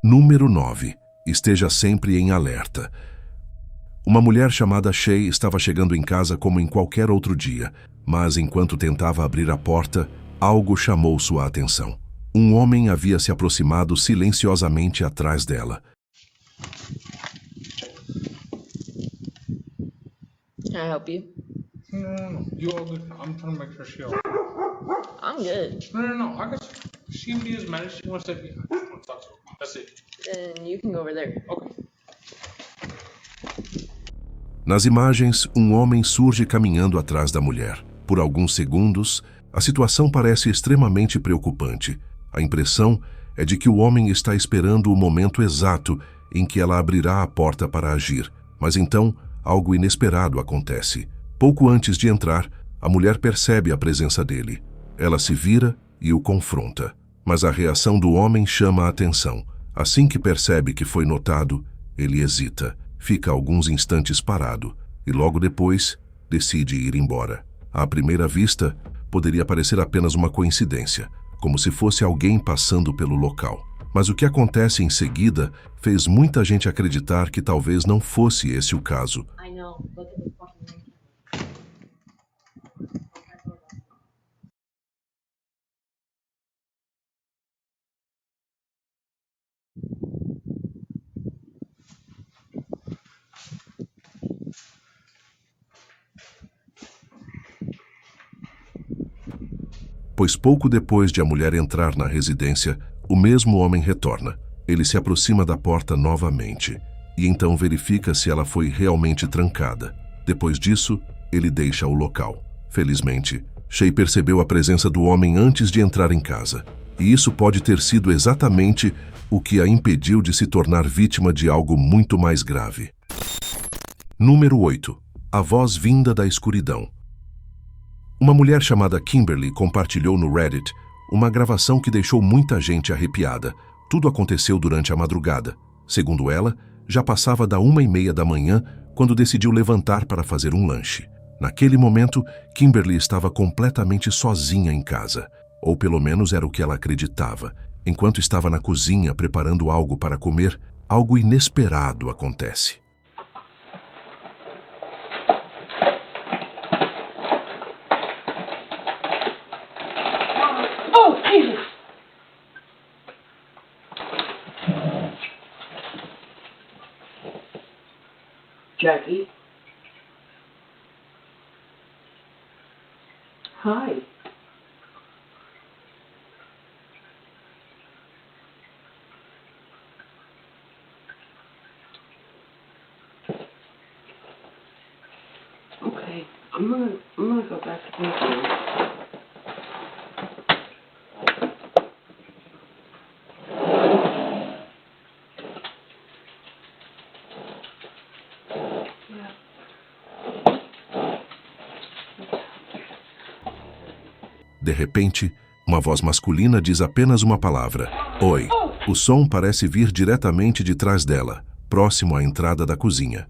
Número 9. Esteja sempre em alerta. Uma mulher chamada Shay estava chegando em casa como em qualquer outro dia, mas enquanto tentava abrir a porta, algo chamou sua atenção. Um homem havia se aproximado silenciosamente atrás dela. Can I help you? No. You all good. I'm trying to make sure she all right. I'm good. No. I guess she is managed. She wants to be. I want to talk to her. That's it. Then you can go over there. Okay. Nas imagens, um homem surge caminhando atrás da mulher. Por alguns segundos, a situação parece extremamente preocupante. A impressão é de que o homem está esperando o momento exato em que ela abrirá a porta para agir. Mas então, algo inesperado acontece. Pouco antes de entrar, a mulher percebe a presença dele. Ela se vira e o confronta. Mas a reação do homem chama a atenção. Assim que percebe que foi notado, ele hesita. Fica alguns instantes parado e logo depois decide ir embora. À primeira vista, poderia parecer apenas uma coincidência, como se fosse alguém passando pelo local. Mas o que acontece em seguida fez muita gente acreditar que talvez não fosse esse o caso. I know. Look at this fucking ring. Pois pouco depois de a mulher entrar na residência, o mesmo homem retorna. Ele se aproxima da porta novamente e então verifica se ela foi realmente trancada. Depois disso, ele deixa o local. Felizmente, Shay percebeu a presença do homem antes de entrar em casa. E isso pode ter sido exatamente o que a impediu de se tornar vítima de algo muito mais grave. Número 8. A voz vinda da escuridão. Uma mulher chamada Kimberly compartilhou no Reddit uma gravação que deixou muita gente arrepiada. Tudo aconteceu durante a madrugada. Segundo ela, já passava da 1h30 da manhã quando decidiu levantar para fazer um lanche. Naquele momento, Kimberly estava completamente sozinha em casa. Ou pelo menos era o que ela acreditava. Enquanto estava na cozinha preparando algo para comer, algo inesperado acontece. Jackie? Hi. Okay, I'm gonna go back to bed now. De repente, uma voz masculina diz apenas uma palavra: Oi. O som parece vir diretamente de trás dela, próximo à entrada da cozinha.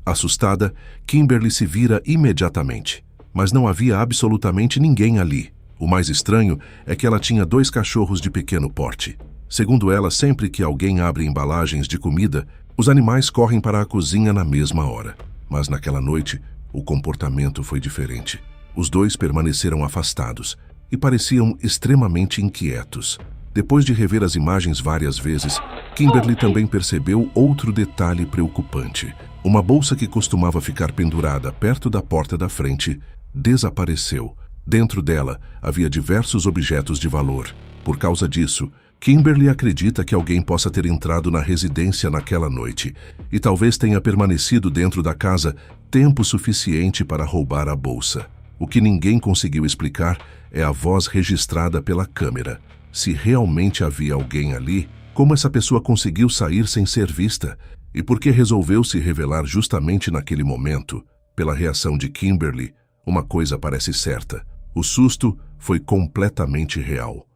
Assustada, Kimberly se vira imediatamente, mas não havia absolutamente ninguém ali. O mais estranho é que ela tinha 2 cachorros de pequeno porte. Segundo ela, sempre que alguém abre embalagens de comida, os animais correm para a cozinha na mesma hora. Mas naquela noite, o comportamento foi diferente. Os 2 permaneceram afastados e pareciam extremamente inquietos. Depois de rever as imagens várias vezes, Kimberly também percebeu outro detalhe preocupante. Uma bolsa que costumava ficar pendurada perto da porta da frente desapareceu. Dentro dela havia diversos objetos de valor. Por causa disso, Kimberly acredita que alguém possa ter entrado na residência naquela noite e talvez tenha permanecido dentro da casa tempo suficiente para roubar a bolsa. O que ninguém conseguiu explicar é a voz registrada pela câmera. Se realmente havia alguém ali, como essa pessoa conseguiu sair sem ser vista? E por que resolveu se revelar justamente naquele momento? Pela reação de Kimberly, uma coisa parece certa. O susto foi completamente real.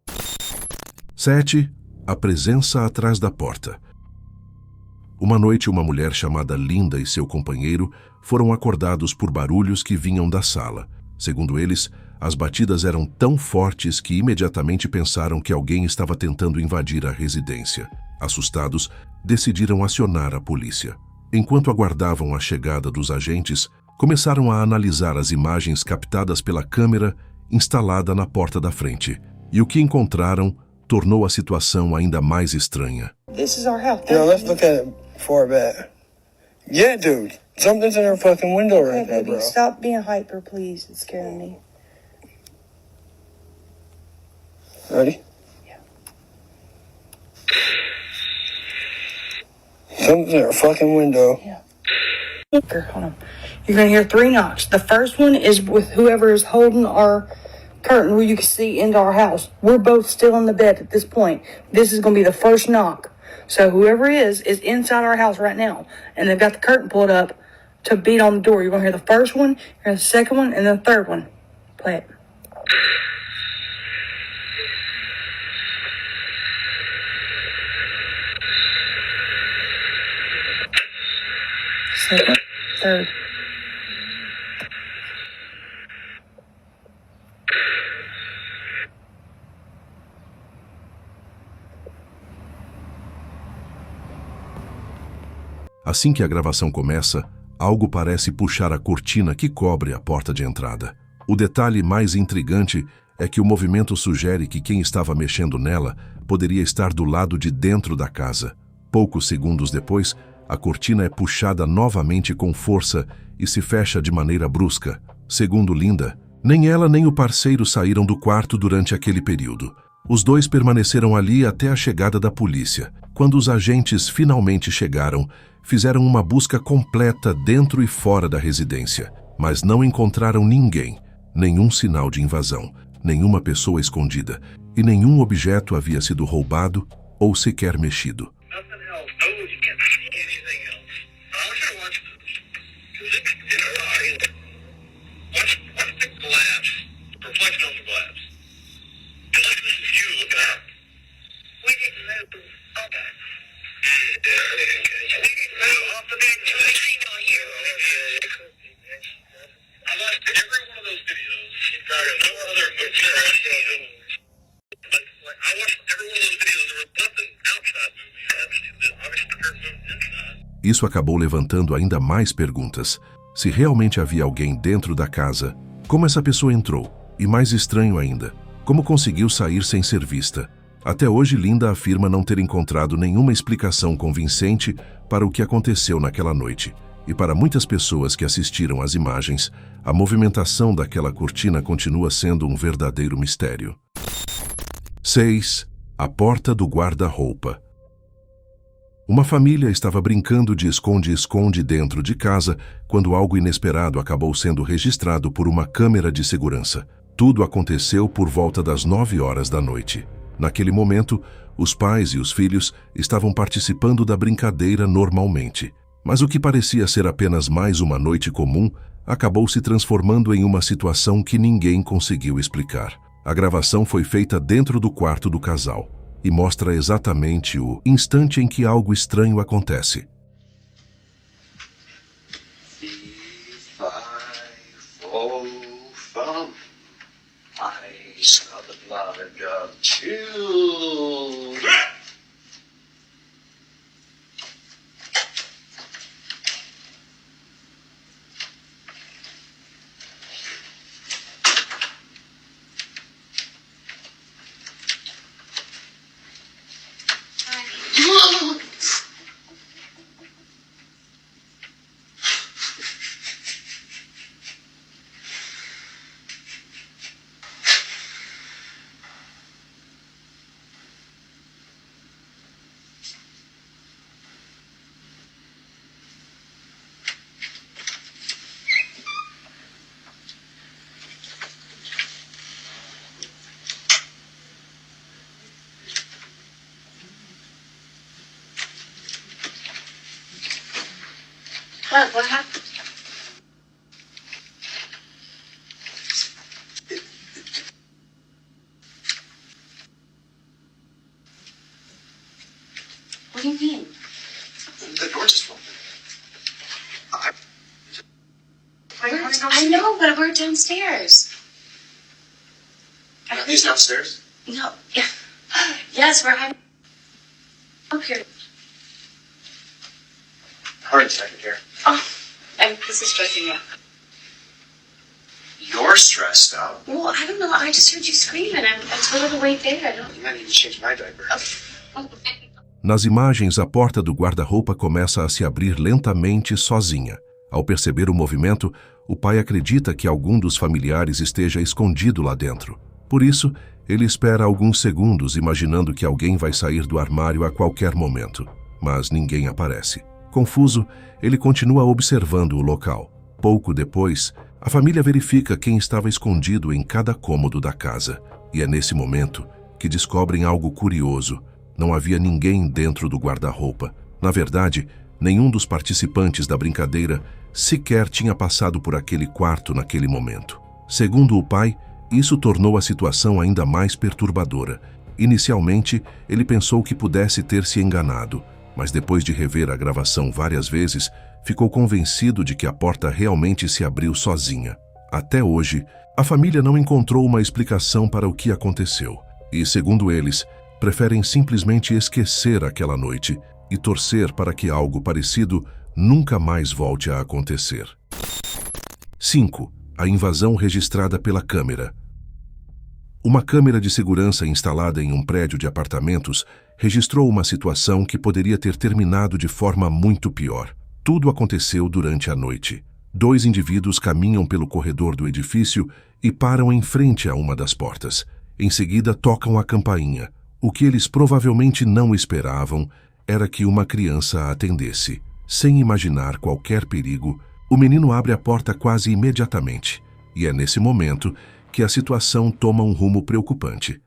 7. A presença atrás da porta. Uma noite, uma mulher chamada Linda e seu companheiro foram acordados por barulhos que vinham da sala. Segundo eles, As batidas eram tão fortes que imediatamente pensaram que alguém estava tentando invadir a residência. Assustados, decidiram acionar a polícia. Enquanto aguardavam a chegada dos agentes, começaram a analisar as imagens captadas pela câmera instalada na porta da frente. E o que encontraram tornou a situação ainda mais estranha. This is our house. No, let's look at it before bed. Yeah, dude. Something's in her fucking window right there, Baby, bro. stop being hyper, please. It's scaring me. Ready? Yeah. Something's in her fucking window. Hold on. You're gonna hear 3 knocks. The first one is with whoever is holding our curtain where you can see into our house. We're both still in the bed at this point. This is gonna be the first knock. So whoever is inside our house right now, and they've got the curtain pulled up to beat on the door. You're gonna hear the first one, you're gonna hear the second one, and then the third one. Play it. Second, third. Assim que a gravação começa, algo parece puxar a cortina que cobre a porta de entrada. O detalhe mais intrigante é que o movimento sugere que quem estava mexendo nela poderia estar do lado de dentro da casa. Poucos segundos depois, a cortina é puxada novamente com força e se fecha de maneira brusca. Segundo Linda, nem ela nem o parceiro saíram do quarto durante aquele período. Os dois permaneceram ali até a chegada da polícia. Quando os agentes finalmente chegaram, fizeram uma busca completa dentro e fora da residência, mas não encontraram ninguém, nenhum sinal de invasão, nenhuma pessoa escondida, e nenhum objeto havia sido roubado ou sequer mexido. Isso acabou levantando ainda mais perguntas. Se realmente havia alguém dentro da casa, como essa pessoa entrou? E mais estranho ainda, como conseguiu sair sem ser vista? Até hoje, Linda afirma não ter encontrado nenhuma explicação convincente para o que aconteceu naquela noite. E para muitas pessoas que assistiram às imagens, a movimentação daquela cortina continua sendo um verdadeiro mistério. 6. A porta do guarda-roupa. Uma família estava brincando de esconde-esconde dentro de casa quando algo inesperado acabou sendo registrado por uma câmera de segurança. Tudo aconteceu por volta das 9 horas da noite. Naquele momento, os pais e os filhos estavam participando da brincadeira normalmente. Mas o que parecia ser apenas mais uma noite comum acabou se transformando em uma situação que ninguém conseguiu explicar. A gravação foi feita dentro do quarto do casal e mostra exatamente o instante em que algo estranho acontece. What happened? What do you mean? The door just opened. I know, but we're downstairs. Are these downstairs? No. Yeah. Yes, we're having up here. Hurry a second here. Oh, this is stressing me out. You're stressed out. Well, I don't know. I just heard you scream and I told her to wait there. I don't. You might need to change my diaper. Nas imagens, a porta do guarda-roupa começa a se abrir lentamente sozinha. Ao perceber o movimento, o pai acredita que algum dos familiares esteja escondido lá dentro. Por isso, ele espera alguns segundos, imaginando que alguém vai sair do armário a qualquer momento. Mas ninguém aparece. Confuso, ele continua observando o local. Pouco depois, a família verifica quem estava escondido em cada cômodo da casa. E é nesse momento que descobrem algo curioso. Não havia ninguém dentro do guarda-roupa. Na verdade, nenhum dos participantes da brincadeira sequer tinha passado por aquele quarto naquele momento. Segundo o pai, isso tornou a situação ainda mais perturbadora. Inicialmente, ele pensou que pudesse ter se enganado, mas depois de rever a gravação várias vezes, ficou convencido de que a porta realmente se abriu sozinha. Até hoje, a família não encontrou uma explicação para o que aconteceu. E, segundo eles, preferem simplesmente esquecer aquela noite e torcer para que algo parecido nunca mais volte a acontecer. 5. A invasão registrada pela câmera. Uma câmera de segurança instalada em um prédio de apartamentos registrou uma situação que poderia ter terminado de forma muito pior. Tudo aconteceu durante a noite. 2 indivíduos caminham pelo corredor do edifício e param em frente a uma das portas. Em seguida, tocam a campainha. O que eles provavelmente não esperavam era que uma criança a atendesse. Sem imaginar qualquer perigo, o menino abre a porta quase imediatamente. E é nesse momento que a situação toma um rumo preocupante.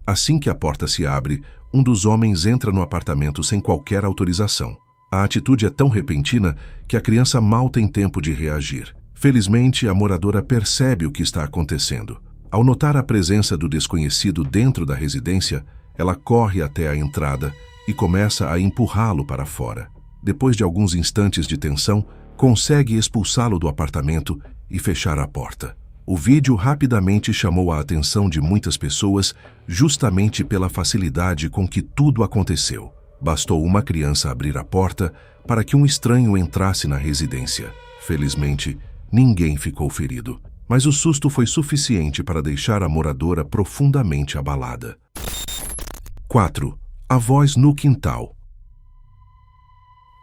Assim que a porta se abre, um dos homens entra no apartamento sem qualquer autorização. A atitude é tão repentina que a criança mal tem tempo de reagir. Felizmente, a moradora percebe o que está acontecendo. Ao notar a presença do desconhecido dentro da residência, ela corre até a entrada e começa a empurrá-lo para fora. Depois de alguns instantes de tensão, consegue expulsá-lo do apartamento e fechar a porta. O vídeo rapidamente chamou a atenção de muitas pessoas justamente pela facilidade com que tudo aconteceu. Bastou uma criança abrir a porta para que um estranho entrasse na residência. Felizmente, ninguém ficou ferido, mas o susto foi suficiente para deixar a moradora profundamente abalada. 4. A voz no quintal.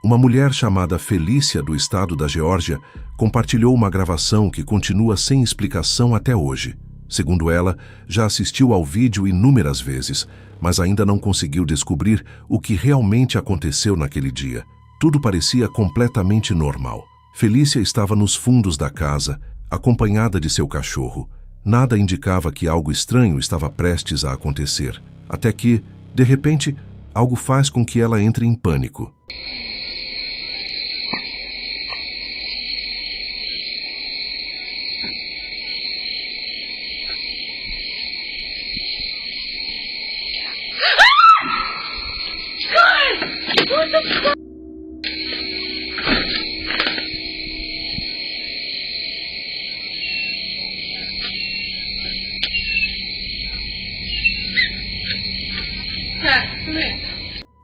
Uma mulher chamada Felícia, do estado da Geórgia, compartilhou uma gravação que continua sem explicação até hoje. Segundo ela, já assistiu ao vídeo inúmeras vezes, mas ainda não conseguiu descobrir o que realmente aconteceu naquele dia. Tudo parecia completamente normal. Felícia estava nos fundos da casa, acompanhada de seu cachorro. Nada indicava que algo estranho estava prestes a acontecer, até que, de repente, algo faz com que ela entre em pânico.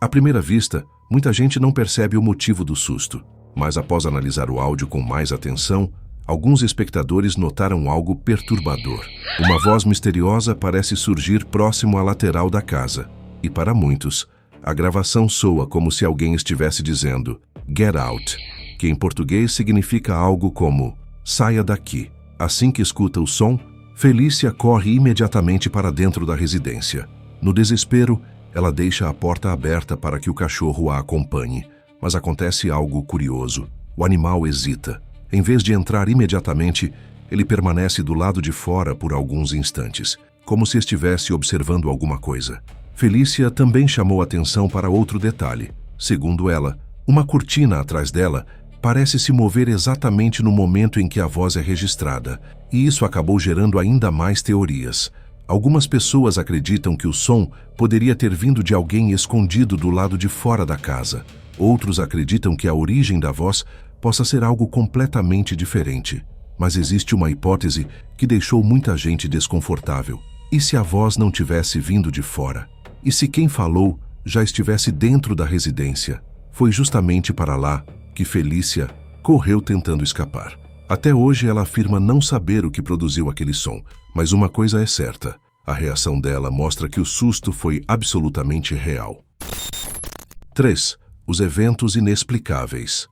À primeira vista, muita gente não percebe o motivo do susto, mas após analisar o áudio com mais atenção, alguns espectadores notaram algo perturbador. Uma voz misteriosa parece surgir próximo à lateral da casa, e para muitos, a gravação soa como se alguém estivesse dizendo "Get out", que em português significa algo como "saia daqui". Assim que escuta o som, Felícia corre imediatamente para dentro da residência. No desespero, Ela deixa a porta aberta para que o cachorro a acompanhe, mas acontece algo curioso. O animal hesita. Em vez de entrar imediatamente, ele permanece do lado de fora por alguns instantes, como se estivesse observando alguma coisa. Felícia também chamou atenção para outro detalhe. Segundo ela, uma cortina atrás dela parece se mover exatamente no momento em que a voz é registrada, e isso acabou gerando ainda mais teorias. Algumas pessoas acreditam que o som poderia ter vindo de alguém escondido do lado de fora da casa. Outros acreditam que a origem da voz possa ser algo completamente diferente. Mas existe uma hipótese que deixou muita gente desconfortável. E se a voz não tivesse vindo de fora? E se quem falou já estivesse dentro da residência? Foi justamente para lá que Felícia correu tentando escapar. Até hoje ela afirma não saber o que produziu aquele som, mas uma coisa é certa: a reação dela mostra que o susto foi absolutamente real. 3. Os eventos inexplicáveis.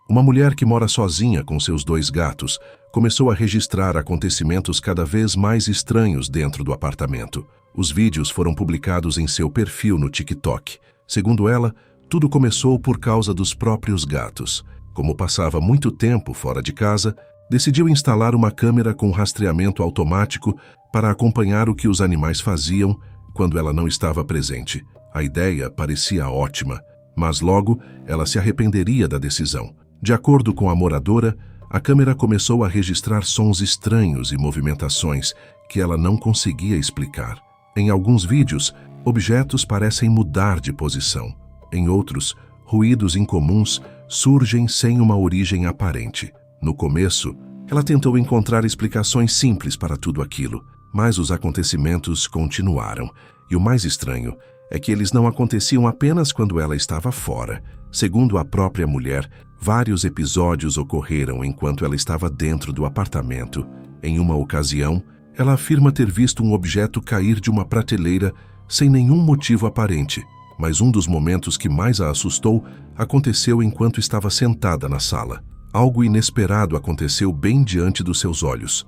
Uma mulher que mora sozinha com seus 2 gatos começou a registrar acontecimentos cada vez mais estranhos dentro do apartamento. Os vídeos foram publicados em seu perfil no TikTok. Segundo ela, tudo começou por causa dos próprios gatos. Como passava muito tempo fora de casa, decidiu instalar uma câmera com rastreamento automático para acompanhar o que os animais faziam quando ela não estava presente. A ideia parecia ótima, mas logo ela se arrependeria da decisão. De acordo com a moradora, a câmera começou a registrar sons estranhos e movimentações que ela não conseguia explicar. Em alguns vídeos, objetos parecem mudar de posição. Em outros, ruídos incomuns surgem sem uma origem aparente. No começo, ela tentou encontrar explicações simples para tudo aquilo, mas os acontecimentos continuaram. E o mais estranho é que eles não aconteciam apenas quando ela estava fora. Segundo a própria mulher, vários episódios ocorreram enquanto ela estava dentro do apartamento. Em uma ocasião, ela afirma ter visto um objeto cair de uma prateleira sem nenhum motivo aparente. Mas um dos momentos que mais a assustou aconteceu enquanto estava sentada na sala. Algo inesperado aconteceu bem diante dos seus olhos.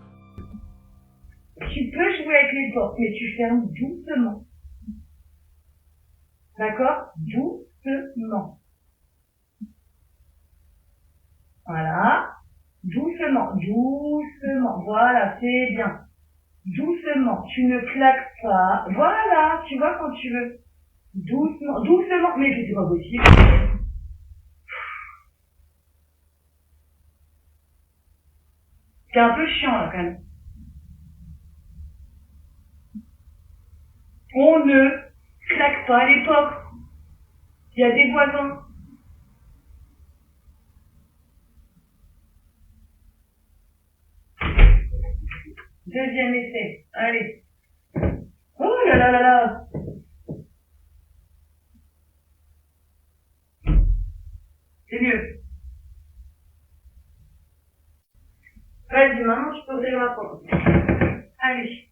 Tu peux jouer avec les portes, mais tu fermes doucement. D'accord? Doucement. Voilà. Doucement, doucement. Voilà, c'est bien. Doucement. Tu ne claques pas. Voilà, tu vois quand tu veux. Doucement, doucement. Mais c'est pas possible. C'est un peu chiant là quand même. On ne claque pas les portes. Il y a des voisins. Deuxième essai. Allez. Oh là là là là. C'est mieux. Vas-y, maintenant je peux ouvrir la porte. Allez.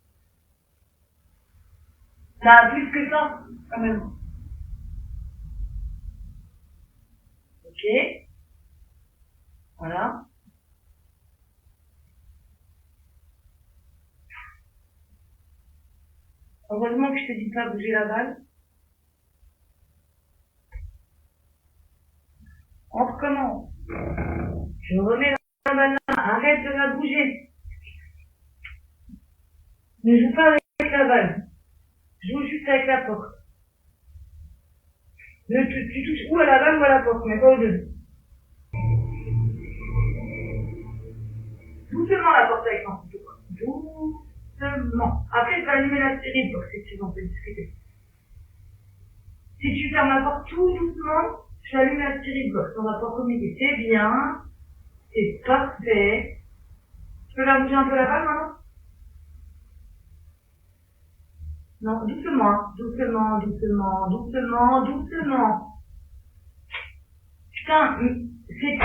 Là, plus que ça, quand même. Ok. Voilà. Heureusement que je te dis pas bouger la balle. On recommence. Je remets la balle là. Arrête de la bouger. Ne joue pas avec la balle. Joue juste avec la porte. Tu touches ou à la balle ou à la porte, mais pas aux deux. Doucement la porte avec ton couteau. Doucement. Après, tu vas allumer la série pour que tu peux discuter. Si tu fermes la porte tout doucement, tu allumes la série box. On va pas communiquer. C'est bien. C'est parfait. Tu peux la bouger un peu la balle maintenant? Non, doucement, doucement, doucement, doucement, doucement. Putain, c'est...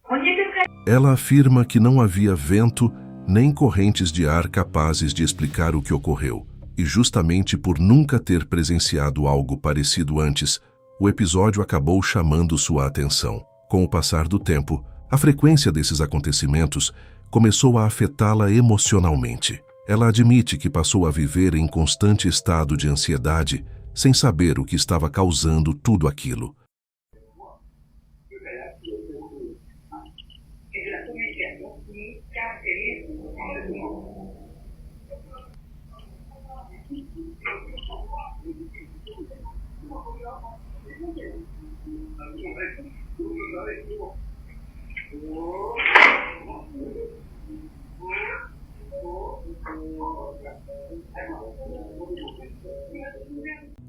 On y était prêt. Ela afirma que não havia vento nem correntes de ar capazes de explicar o que ocorreu. E justamente por nunca ter presenciado algo parecido antes, o episódio acabou chamando sua atenção. Com o passar do tempo, a frequência desses acontecimentos começou a afetá-la emocionalmente. Ela admite que passou a viver em constante estado de ansiedade, sem saber o que estava causando tudo aquilo.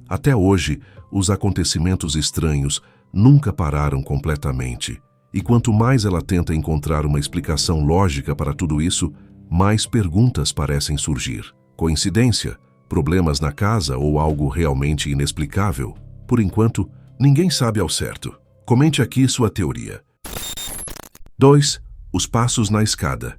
Até hoje, os acontecimentos estranhos nunca pararam completamente. E quanto mais ela tenta encontrar uma explicação lógica para tudo isso, mais perguntas parecem surgir. Coincidência? Problemas na casa ou algo realmente inexplicável? Por enquanto, ninguém sabe ao certo. Comente aqui sua teoria. 2. Os passos na escada.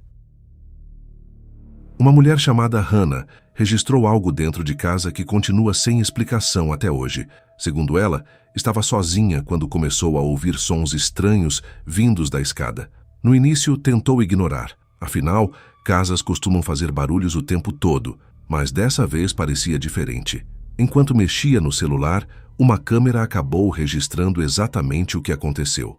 Uma mulher chamada Hannah registrou algo dentro de casa que continua sem explicação até hoje. Segundo ela, estava sozinha quando começou a ouvir sons estranhos vindos da escada. No início, tentou ignorar. Afinal, casas costumam fazer barulhos o tempo todo, mas dessa vez parecia diferente. Enquanto mexia no celular, uma câmera acabou registrando exatamente o que aconteceu.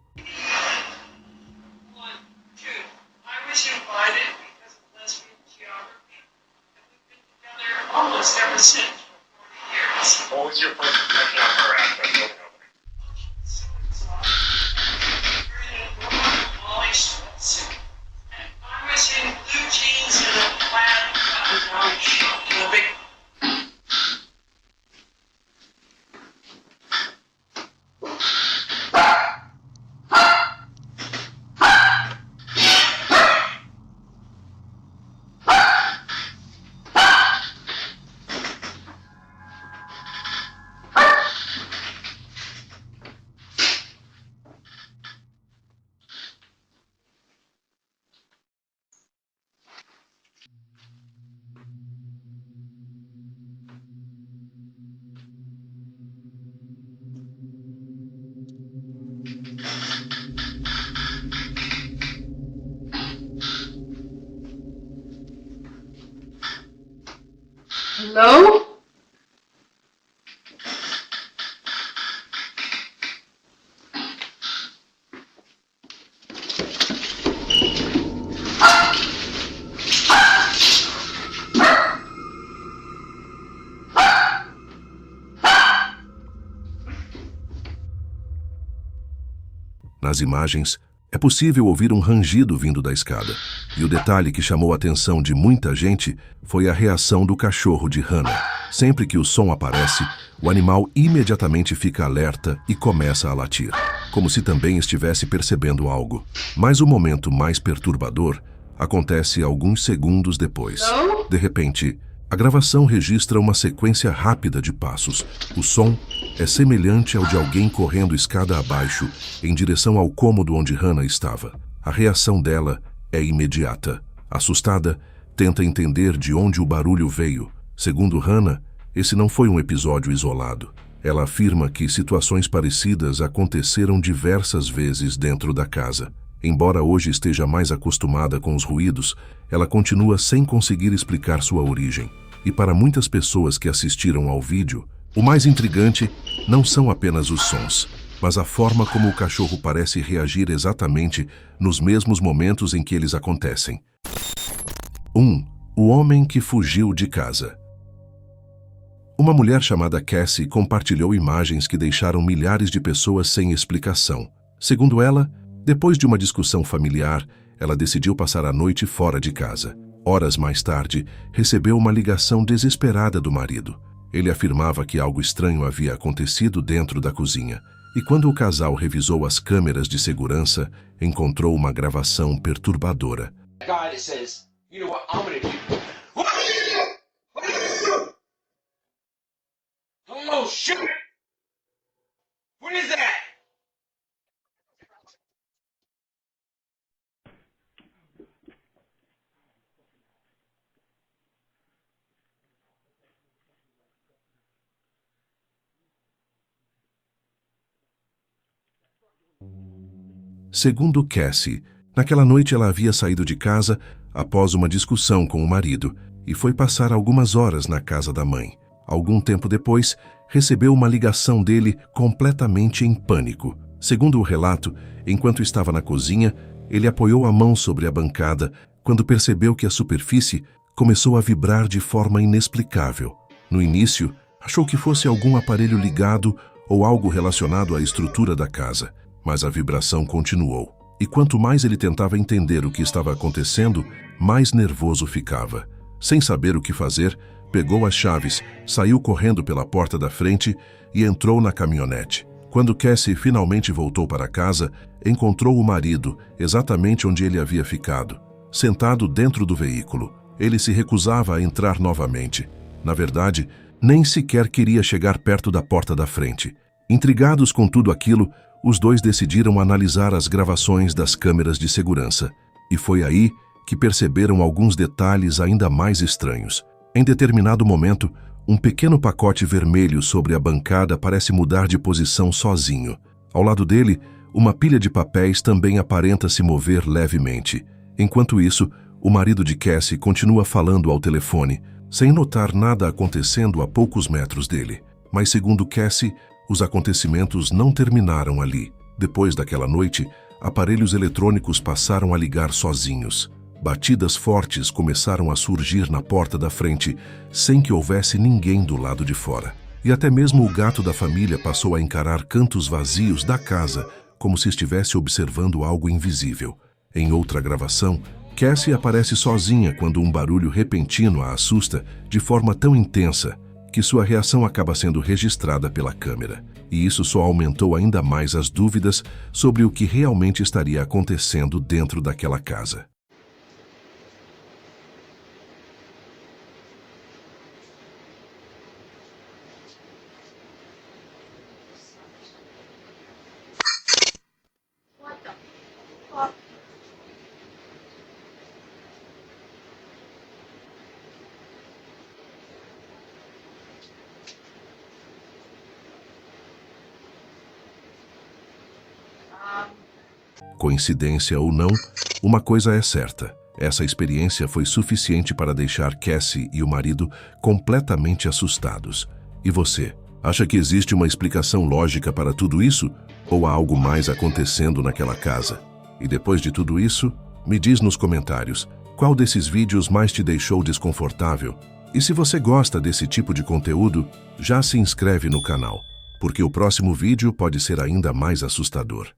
Almost ever since for 40 years. What was your first impression of her after moving over? So exhausted. Wearing a Molly sweatsuit. And I was in blue jeans and a plaid button-down shirt and a big Hello? Nas imagens, é possível ouvir um rangido vindo da escada. E o detalhe que chamou a atenção de muita gente foi a reação do cachorro de Hannah. Sempre que o som aparece, o animal imediatamente fica alerta e começa a latir, como se também estivesse percebendo algo. Mas o momento mais perturbador acontece alguns segundos depois. De repente, a gravação registra uma sequência rápida de passos. O som é semelhante ao de alguém correndo escada abaixo em direção ao cômodo onde Hannah estava. A reação dela é imediata. Assustada, tenta entender de onde o barulho veio. Segundo Hannah, esse não foi um episódio isolado. Ela afirma que situações parecidas aconteceram diversas vezes dentro da casa. Embora hoje esteja mais acostumada com os ruídos, ela continua sem conseguir explicar sua origem. E para muitas pessoas que assistiram ao vídeo, o mais intrigante não são apenas os sons, mas a forma como o cachorro parece reagir exatamente nos mesmos momentos em que eles acontecem. 1. O homem que fugiu de casa. Uma mulher chamada Cassie compartilhou imagens que deixaram milhares de pessoas sem explicação. Segundo ela, depois de uma discussão familiar, ela decidiu passar a noite fora de casa. Horas mais tarde, recebeu uma ligação desesperada do marido. Ele afirmava que algo estranho havia acontecido dentro da cozinha. E quando o casal revisou as câmeras de segurança, encontrou uma gravação perturbadora. Oh shit! What is that? Segundo Cassie, naquela noite ela havia saído de casa após uma discussão com o marido. e foi passar algumas horas na casa da mãe. Algum tempo depois, recebeu uma ligação dele completamente em pânico. Segundo o relato, enquanto estava na cozinha, ele apoiou a mão sobre a bancada quando percebeu que a superfície começou a vibrar de forma inexplicável. No início, achou que fosse algum aparelho ligado ou algo relacionado à estrutura da casa, mas a vibração continuou. E quanto mais ele tentava entender o que estava acontecendo, mais nervoso ficava. Sem saber o que fazer, pegou as chaves, saiu correndo pela porta da frente e entrou na caminhonete. Quando Cassie finalmente voltou para casa, encontrou o marido exatamente onde ele havia ficado, sentado dentro do veículo. Ele se recusava a entrar novamente. Na verdade, nem sequer queria chegar perto da porta da frente. Intrigados com tudo aquilo, os dois decidiram analisar as gravações das câmeras de segurança. E foi aí que perceberam alguns detalhes ainda mais estranhos. Em determinado momento, um pequeno pacote vermelho sobre a bancada parece mudar de posição sozinho. Ao lado dele, uma pilha de papéis também aparenta se mover levemente. Enquanto isso, o marido de Cassie continua falando ao telefone, sem notar nada acontecendo a poucos metros dele. Mas segundo Cassie, os acontecimentos não terminaram ali. Depois daquela noite, aparelhos eletrônicos passaram a ligar sozinhos. Batidas fortes começaram a surgir na porta da frente, sem que houvesse ninguém do lado de fora. E até mesmo o gato da família passou a encarar cantos vazios da casa, como se estivesse observando algo invisível. Em outra gravação, Cassie aparece sozinha quando um barulho repentino a assusta de forma tão intensa que sua reação acaba sendo registrada pela câmera. E isso só aumentou ainda mais as dúvidas sobre o que realmente estaria acontecendo dentro daquela casa. Coincidência ou não, uma coisa é certa. Essa experiência foi suficiente para deixar Cassie e o marido completamente assustados. E você? Acha que existe uma explicação lógica para tudo isso? Ou há algo mais acontecendo naquela casa? E depois de tudo isso, me diz nos comentários qual desses vídeos mais te deixou desconfortável. E se você gosta desse tipo de conteúdo, já se inscreve no canal, porque o próximo vídeo pode ser ainda mais assustador.